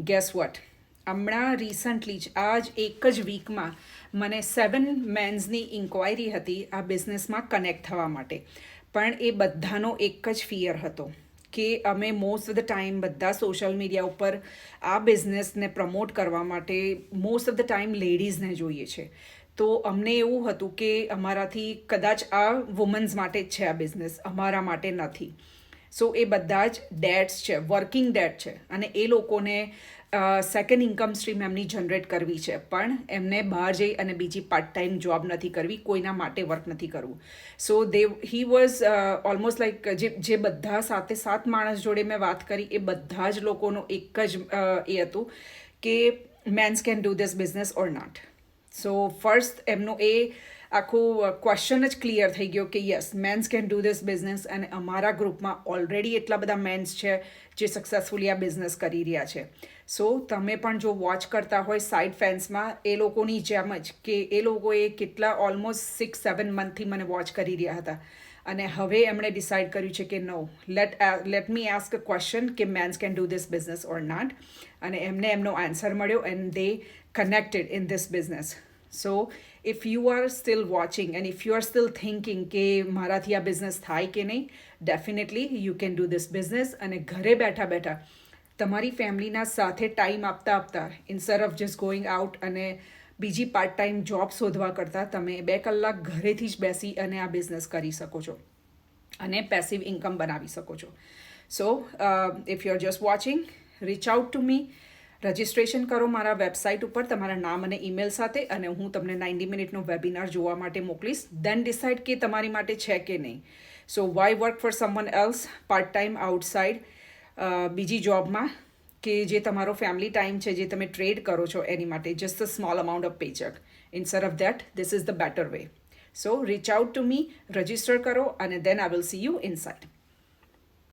Gas vote, હમણાં recently જ આ જ એક જ વીકમાં મને 7 મેન્સની ઇન્ક્વાયરી હતી આ બિઝનેસમાં કનેક્ટ થવા માટે. પણ એ બધાનો એક જ ફિયર હતો કે અમે મોસ્ટ ઓફ ધ ટાઈમ બધા સોશિયલ મીડિયા ઉપર આ બિઝનેસને પ્રમોટ કરવા માટે મોસ્ટ ઓફ ધ ટાઈમ લેડીઝને જોઈએ છે. તો અમને એવું હતું કે અમારાથી કદાચ આ વુમન્સ માટે જ છે આ બિઝનેસ, અમારા માટે નથી. સો એ બધા જ ડેડ્સ છે, વર્કિંગ ડેડ છે, અને એ લોકોને સેકન્ડ ઇન્કમ સ્ટ્રીમ એમની જનરેટ કરવી છે, પણ એમને બહાર જઈ અને બીજી પાર્ટ ટાઈમ જોબ નથી કરવી, કોઈના માટે વર્ક નથી કરવું. સો હી વોઝ ઓલમોસ્ટ લાઈક જે બધા 7 માણસ જોડે મેં વાત કરી એ બધા જ લોકોનો એક જ એ હતું કે men's can do this business or not. So first એમનો એ આખું ક્વેશ્ચન જ ક્લિયર થઈ ગયો કે yes, mens can do this business, અને અમારા ગ્રુપમાં ઓલરેડી એટલા બધા મેન્સ છે જે સક્સેસફુલી આ બિઝનેસ કરી રહ્યા છે. સો તમે પણ જો વોચ કરતા હોય સાઇડ ફેન્સમાં એ લોકોની જેમ જ કે એ લોકોએ કેટલા ઓલમોસ્ટ 6-7 મંથથી મને વોચ કરી રહ્યા હતા, અને હવે એમણે ડિસાઇડ કર્યું છે કે no, let me ask a question કે men's can do this business or not. અને એમને એમનો આન્સર મળ્યો and they connected in this business. So if you are still watching and if you are still thinking કે મારાથી આ business થાય કે નહીં, definitely you can do this business. અને ઘરે બેઠા બેઠા તમારી ફેમિલીના સાથે ટાઈમ આપતા instead of just going out અને બીજી પાર્ટ ટાઈમ જોબ શોધવા કરતાં તમે 2 કલાક ઘરેથી જ બેસી અને આ બિઝનેસ કરી શકો છો અને પેસિવ ઇન્કમ બનાવી શકો છો. સો if you are just watching, rich out to me, registration કરો મારા વેબસાઇટ ઉપર તમારા નામ અને ઈમેલ સાથે, અને હું તમને 90 મિનિટનો વેબિનાર જોવા માટે મોકલીશ. દેન ડિસાઇડ કે તમારી માટે છે કે નહીં. So why work for someone else part time outside બીજી જોબમાં કે જે તમારો ફેમિલી ટાઈમ છે, જે તમે ટ્રેડ કરો છો એની માટે, just a small amount of paycheck. Instead of that, this is the better way. So reach out to me, register કરો, અને then I will see you inside.